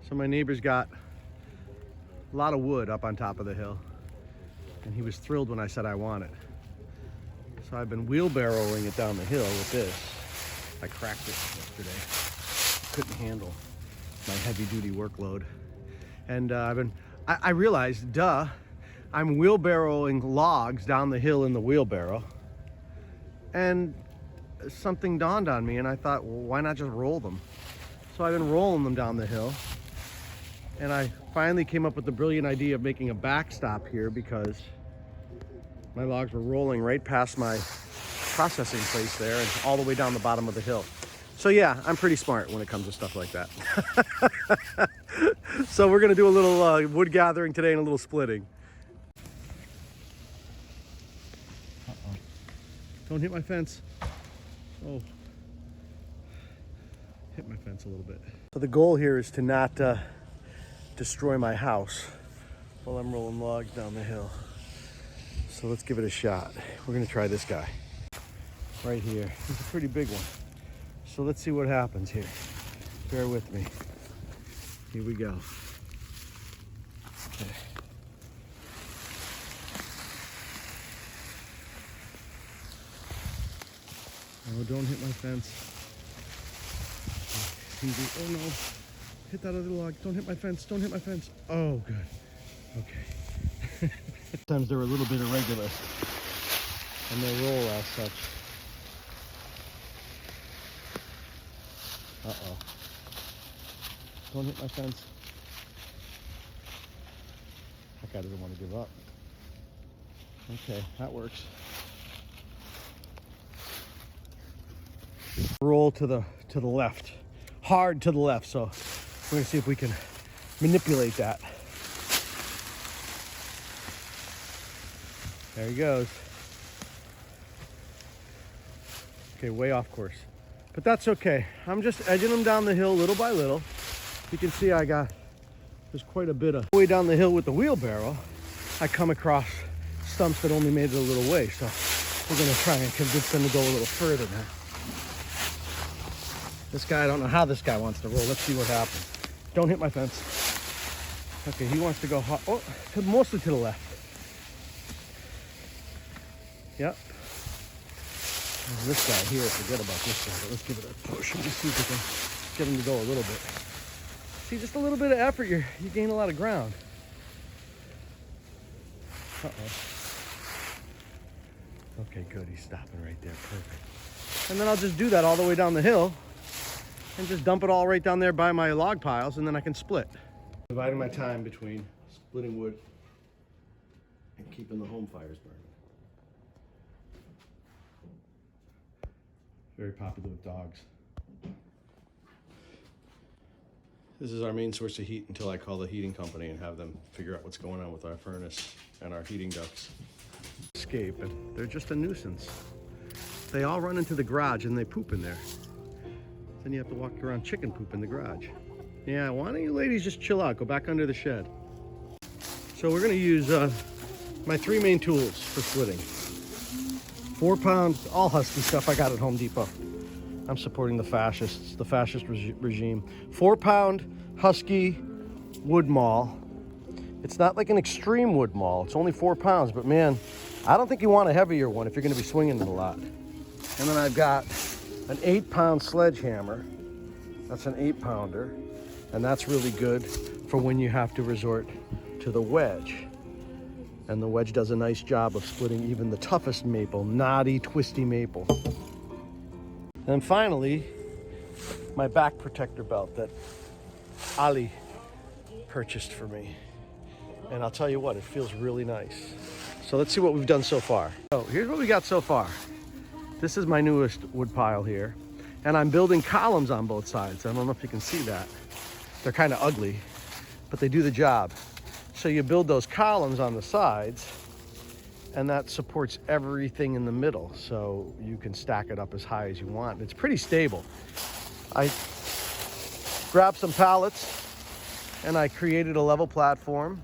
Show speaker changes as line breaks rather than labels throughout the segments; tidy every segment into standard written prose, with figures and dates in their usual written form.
So my neighbor's got a lot of wood up on top of the hill, and he was thrilled when I said I want it. So I've been wheelbarrowing it down the hill with this. I cracked it yesterday. Couldn't handle my heavy-duty workload. And I realized, I'm wheelbarrowing logs down the hill in the wheelbarrow. And something dawned on me, and I thought, well, why not just roll them? So I've been rolling them down the hill. And I finally came up with the brilliant idea of making a backstop here because my logs were rolling right past my processing place there and all the way down the bottom of the hill. So yeah, I'm pretty smart when it comes to stuff like that. So we're gonna do a little wood gathering today and a little splitting. Uh-oh. Don't hit my fence. Oh, hit my fence a little bit. So the goal here is to not destroy my house while I'm rolling logs down the hill. So let's give it a shot. We're gonna try this guy right here. He's a pretty big one. So let's see what happens here. Bear with me. Here we go. Okay. Oh, don't hit my fence. Oh no. Hit that other log. Don't hit my fence. Don't hit my fence. Oh, good. Okay. Sometimes they're a little bit irregular and they roll as such. Uh-oh. Don't hit my fence. Heck, I didn't want to give up. Okay, that works. Roll to the left. Hard to the left, so we're gonna see if we can manipulate that. There he goes. Okay, way off course. But that's okay. I'm just edging them down the hill little by little. You can see there's quite a bit of way down the hill with the wheelbarrow. I come across stumps that only made it a little way. So we're gonna try and convince them to go a little further now. This guy, I don't know how this guy wants to roll. Let's see what happens. Don't hit my fence. Okay, he wants to go mostly to the left. Yep. And this guy here, forget about this guy, but let's give it a push and just see if we can get him to go a little bit. See, just a little bit of effort, you gain a lot of ground. Uh-oh. Okay, good, he's stopping right there, perfect. And then I'll just do that all the way down the hill and just dump it all right down there by my log piles, and then I can split. Dividing my time between splitting wood and keeping the home fires burning. Very popular with dogs. This is our main source of heat until I call the heating company and have them figure out what's going on with our furnace and our heating ducts. Escape, and they're just a nuisance. They all run into the garage and they poop in there. Then you have to walk around chicken poop in the garage. Yeah, why don't you ladies just chill out, go back under the shed. So we're gonna use my three main tools for splitting. 4-pound, all Husky stuff I got at Home Depot. I'm supporting the fascists, the fascist regime. 4-pound Husky wood maul. It's not like an extreme wood maul. It's only 4 pounds, but man, I don't think you want a heavier one if you're gonna be swinging it a lot. And then I've got an 8-pound sledgehammer. That's an 8-pounder. And that's really good for when you have to resort to the wedge. And the wedge does a nice job of splitting even the toughest maple, knotty, twisty maple. And finally, my back protector belt that Ali purchased for me. And I'll tell you what, it feels really nice. So let's see what we've done so far. So here's what we got so far. This is my newest wood pile here. And I'm building columns on both sides. I don't know if you can see that. They're kind of ugly, but they do the job. So you build those columns on the sides, and that supports everything in the middle. So you can stack it up as high as you want. It's pretty stable. I grabbed some pallets and I created a level platform,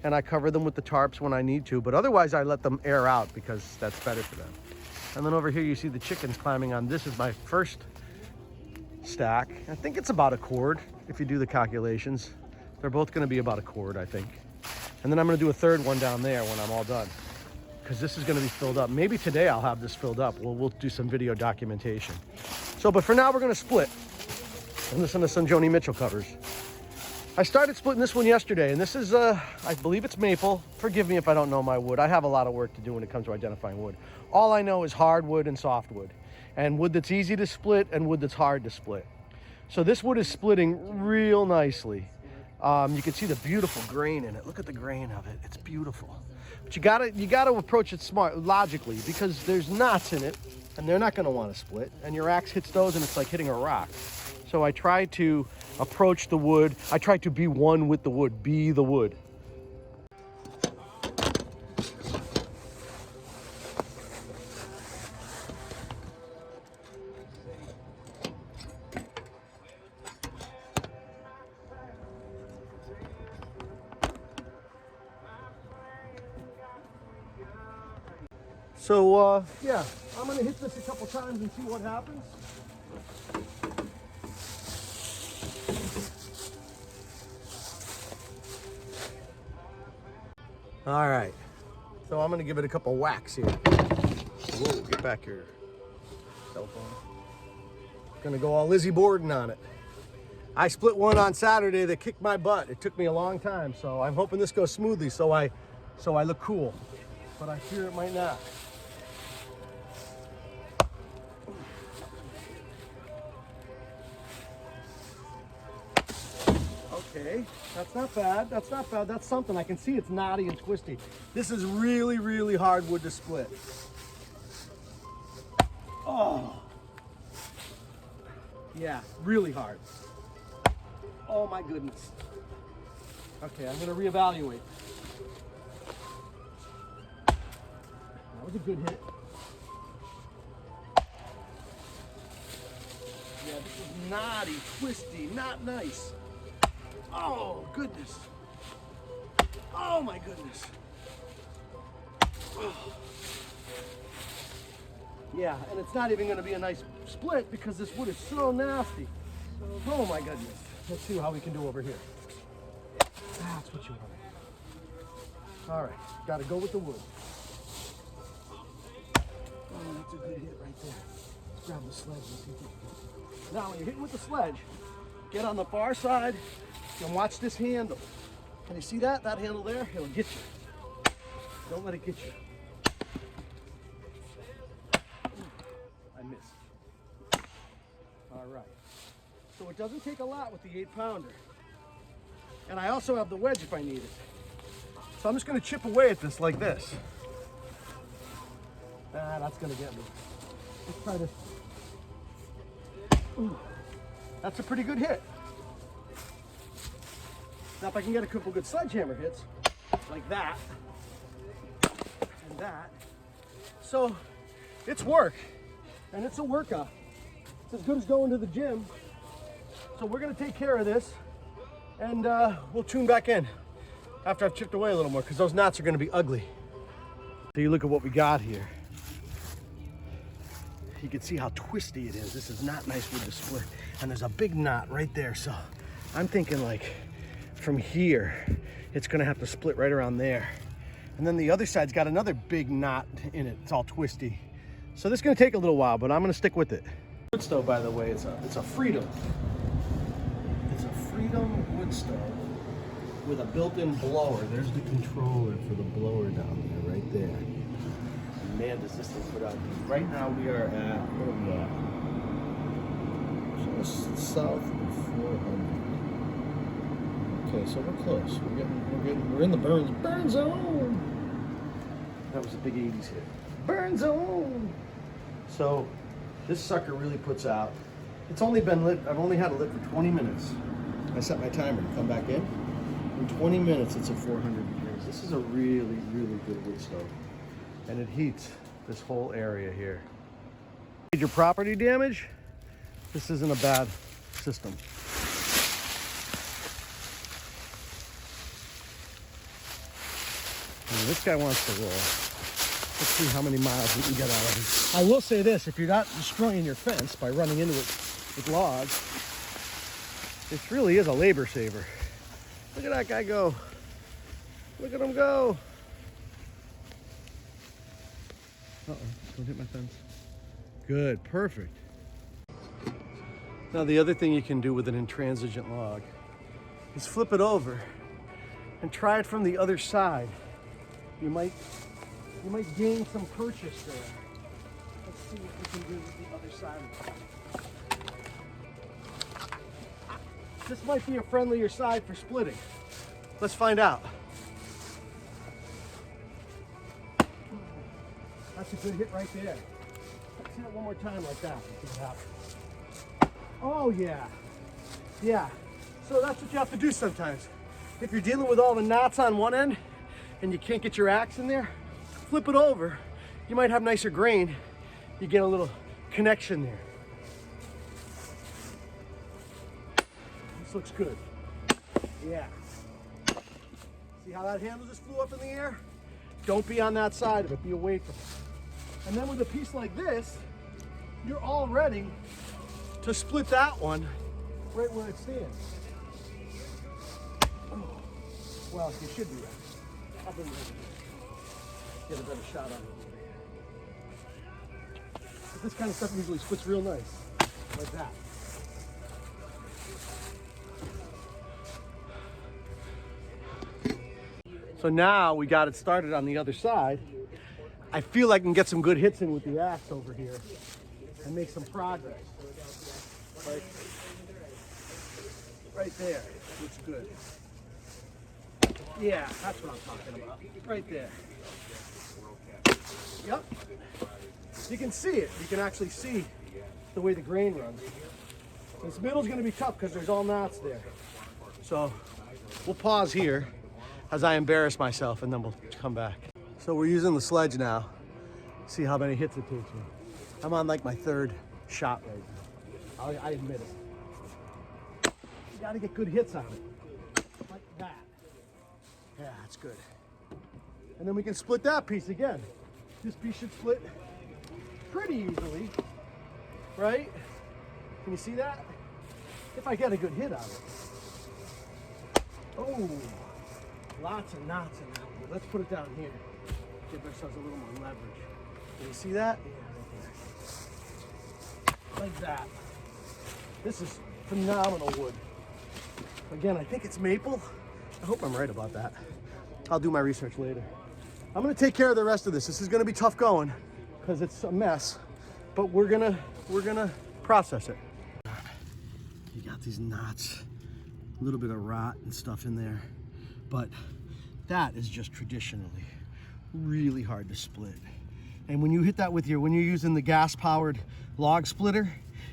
and I cover them with the tarps when I need to, but otherwise I let them air out because that's better for them. And then over here you see the chickens climbing on. This is my first stack. I think it's about a cord if you do the calculations. They're both going to be about a cord, I think. And then I'm going to do a third one down there when I'm all done, because this is going to be filled up. Maybe today I'll have this filled up. We'll do some video documentation. So, but for now we're going to split and listen to some Joni Mitchell covers. I started splitting this one yesterday, and this is, I believe it's maple. Forgive me if I don't know my wood. I have a lot of work to do when it comes to identifying wood. All I know is hardwood and softwood, and wood that's easy to split and wood that's hard to split. So this wood is splitting real nicely. You can see the beautiful grain in it. Look at the grain of it. It's beautiful. But you gotta approach it smart, logically, because there's knots in it, and they're not gonna want to split. And your axe hits those, and it's like hitting a rock. So I try to approach the wood. I try to be one with the wood, be the wood. So, yeah, I'm gonna hit this a couple times and see what happens. All right, so I'm gonna give it a couple whacks here. Whoa, get back here, cell phone. Gonna go all Lizzie Borden on it. I split one on Saturday that kicked my butt. It took me a long time, so I'm hoping this goes smoothly so I look cool, but I fear it might not. Okay, that's not bad. That's not bad. That's something. I can see it's knotty and twisty. This is really, really hard wood to split. Oh. Yeah, really hard. Oh my goodness. Okay, I'm gonna reevaluate. That was a good hit. Yeah, this is knotty, twisty, not nice. Oh, goodness. Oh, my goodness. Oh. Yeah, and it's not even going to be a nice split because this wood is so nasty. Oh, my goodness. Let's see how we can do over here. That's what you want. All right, got to go with the wood. Oh, that's a good hit right there. Let's grab the sledge and see if now, when you're hitting with the sledge, get on the far side and watch this handle. Can you see that? That handle there? It'll get you. Don't let it get you. I missed. All right. So it doesn't take a lot with the 8-pounder. And I also have the wedge if I need it. So I'm just going to chip away at this like this. Ah, that's going to get me. Let's try this. Ooh, that's a pretty good hit. Now if I can get a couple good sledgehammer hits, like that, and that. So it's work, and it's a workout. It's as good as going to the gym. So we're gonna take care of this, and we'll tune back in after I've chipped away a little more, because those knots are gonna be ugly. So you look at what we got here. You can see how twisty it is. This is not nice wood to split. And there's a big knot right there. So I'm thinking like from here, it's gonna have to split right around there. And then the other side's got another big knot in it. It's all twisty. So this is gonna take a little while, but I'm gonna stick with it. Wood stove, by the way, it's a Freedom. It's a Freedom wood stove with a built-in blower. There's the controller for the blower down there, right there. Man, does this thing put out heat. Right now we are at, what are we at? Just south of 400. Okay, so we're close. We're in the burn zone. That was a big 80s hit. Burn zone. So this sucker really puts out. It's only been lit. I've only had it lit for 20 minutes. I set my timer to come back in. In 20 minutes, it's at 400 degrees. This is a really, really good wood stove. And it heats this whole area here. Major property damage, this isn't a bad system. And this guy wants to roll. Let's see how many miles we can get out of it. I will say this, if you're not destroying your fence by running into it with logs. This really is a labor saver. Look at that guy go. Look at him go. Uh-oh, don't hit my fence. Good, perfect. Now the other thing you can do with an intransigent log is flip it over and try it from the other side. You might gain some purchase there. Let's see what we can do with the other side. This might be a friendlier side for splitting. Let's find out. That's a good hit right there. Let's hit it one more time like that. Let's see what happens. Oh yeah. Yeah. So that's what you have to do sometimes. If you're dealing with all the knots on one end and you can't get your axe in there, flip it over. You might have nicer grain. You get a little connection there. This looks good. Yeah. See how that handle just flew up in the air? Don't be on that side of it, be away from it. And then with a piece like this, you're all ready to split that one right where it stands. Oh. Well, you should be ready. I'll bring it over here. Get a better shot on it. But this kind of stuff usually splits real nice, like that. So now we got it started on the other side. I feel I can get some good hits in with the axe over here and make some progress. Like right there, looks good. Yeah, that's what I'm talking about. Right there. Yep. You can see it. You can actually see the way the grain runs. This middle's gonna be tough because there's all knots there. So we'll pause here as I embarrass myself and then we'll come back. So we're using the sledge now. See how many hits it takes me. I'm on like my third shot right now. I admit it. You gotta get good hits on it. Like that. Yeah, that's good. And then we can split that piece again. This piece should split pretty easily, right? Can you see that? If I get a good hit on it. Oh, lots of knots in that one. Let's put it down here. Give ourselves a little more leverage. Can you see that? Yeah, right there. Like that. This is phenomenal wood. Again, I think it's maple. I hope I'm right about that. I'll do my research later. I'm gonna take care of the rest of this. This is gonna be tough going because it's a mess, but we're gonna process it. You got these knots, a little bit of rot and stuff in there, but that is just traditionally really hard to split. And when you hit that with when you're using the gas-powered log splitter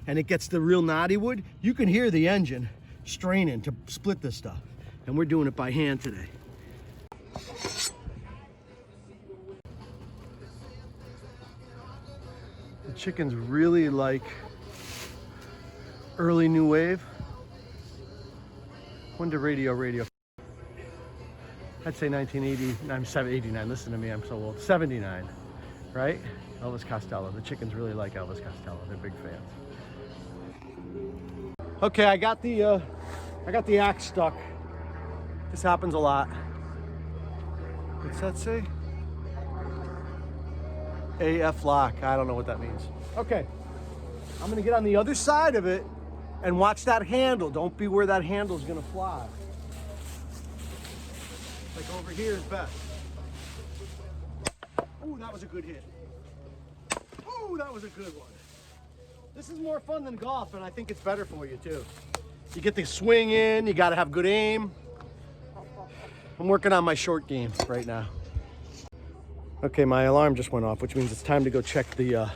and it gets the real knotty wood, you can hear the engine straining to split this stuff. And we're doing it by hand today. The chickens really like early new wave. When did radio? I'd say 1980, I'm 89, listen to me, I'm so old. 79, right? Elvis Costello. The chickens really like Elvis Costello. They're big fans. Okay, I got the axe stuck. This happens a lot. What's that say? AF lock. I don't know what that means. Okay, I'm gonna get on the other side of it and watch that handle. Don't be where that handle's gonna fly. Like over here is best. Ooh, that was a good hit. Ooh, that was a good one. This is more fun than golf, and I think it's better for you too. You get the swing in, you gotta have good aim. I'm working on my short game right now. Okay, my alarm just went off, which means it's time to go check the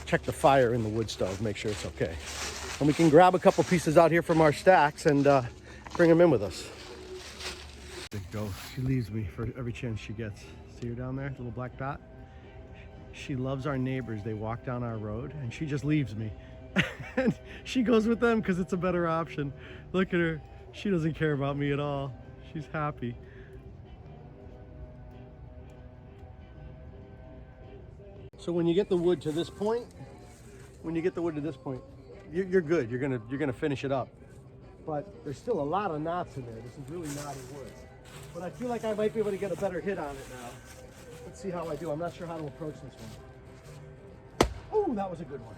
fire in the wood stove, make sure it's okay. And we can grab a couple pieces out here from our stacks and bring them in with us. Go. She leaves me for every chance she gets. See her down there, little black dot? She loves our neighbors. They walk down our road and she just leaves me. And she goes with them because it's a better option. Look at her. She doesn't care about me at all. She's happy. So when you get the wood to this point, you're good. You're gonna finish it up. But there's still a lot of knots in there. This is really knotty wood. But I feel like I might be able to get a better hit on it now. Let's see how I do. I'm not sure how to approach this one. Oh, that was a good one.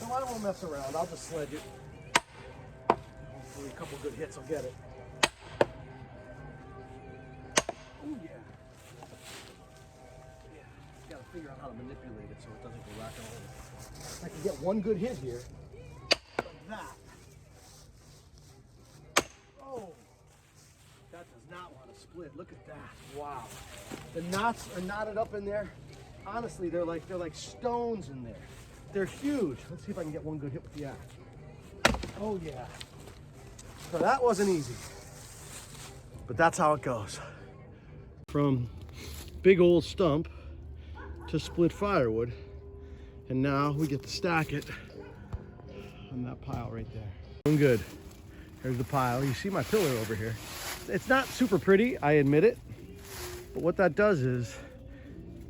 No, I won't mess around. I'll just sledge it. Hopefully a couple good hits will get it. Oh, yeah. Yeah. You gotta figure out how to manipulate it so it doesn't go rocking over. I can get one good hit here. Like that. Oh. That does not want to split. Look at that. Wow. The knots are knotted up in there. Honestly, they're like stones in there. They're huge. Let's see if I can get one good hit with the axe. Oh yeah. So that wasn't easy. But that's how it goes. From big old stump to split firewood. And now we get to stack it on that pile right there. Doing good. Here's the pile. You see my pillar over here. It's not super pretty, I admit it. But what that does is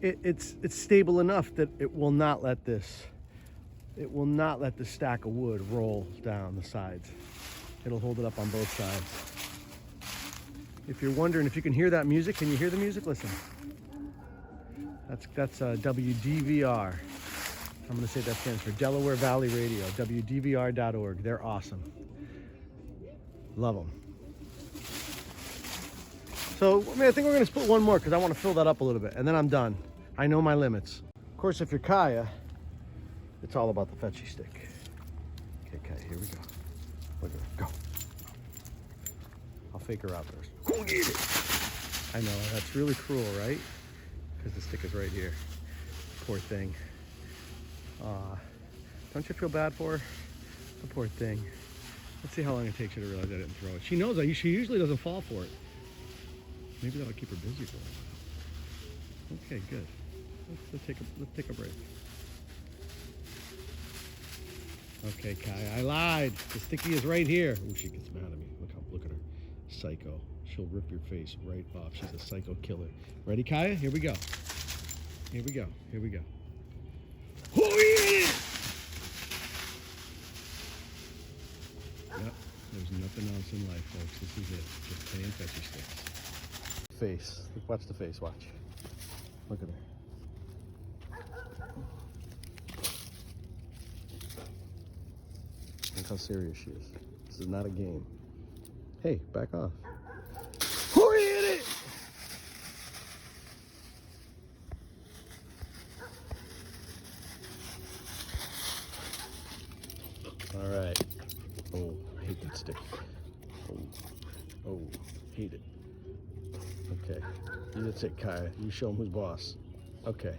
it's stable enough that it will not let this stack of wood roll down the sides. It'll hold it up on both sides. If you're wondering if you can hear that music, can you hear the music? Listen. That's WDVR. I'm gonna say that stands for Delaware Valley Radio, WDVR.org. They're awesome. Love them. So, I mean, I think we're gonna split one more because I want to fill that up a little bit, and then I'm done. I know my limits. Of course, if you're Kaya, it's all about the fetchy stick. Okay, Kaya, here we go. Look at her, go. I'll fake her out first. Go get it. I know, that's really cruel, right? Because the stick is right here. Poor thing. Don't you feel bad for her? The poor thing. Let's see how long it takes her to realize I didn't throw it. She knows that she usually doesn't fall for it. Maybe that'll keep her busy for a while. Okay, good. Let's take a break. Okay, Kai, I lied. The sticky is right here. Oh, she gets mad at me. Look at her. Psycho. She'll rip your face right off. She's a psycho killer. Ready, Kaya? Here we go. Here we go. Here we go. Oh, yeah! Yep. There's nothing else in life, folks. This is it. Just playing fetchy sticks. Face. Watch the face. Watch. Look at her. Look how serious she is. This is not a game. Hey, back off. Who hit it? All right. Oh, I hate that stick. Oh, hate it. Okay, that's it, Kaya. You show him who's boss. Okay.